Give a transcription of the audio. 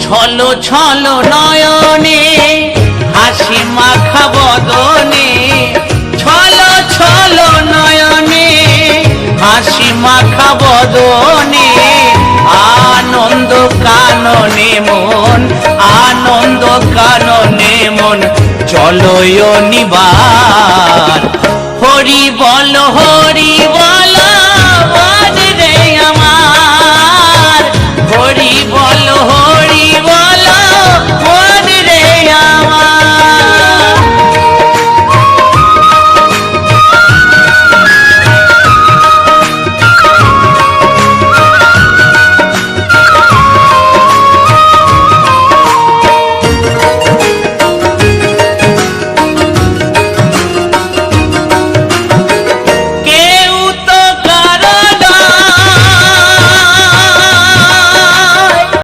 ছলো ছলো নয়নে হাসি মাখা বদনে, ছলো ছলো নয়নে হাসি মাখা বদনে, আনন্দ কাননে মন, আনন্দ কাননে মন, চলো নিবার। হরি বল হরি বল বল রে আমার, হরি বল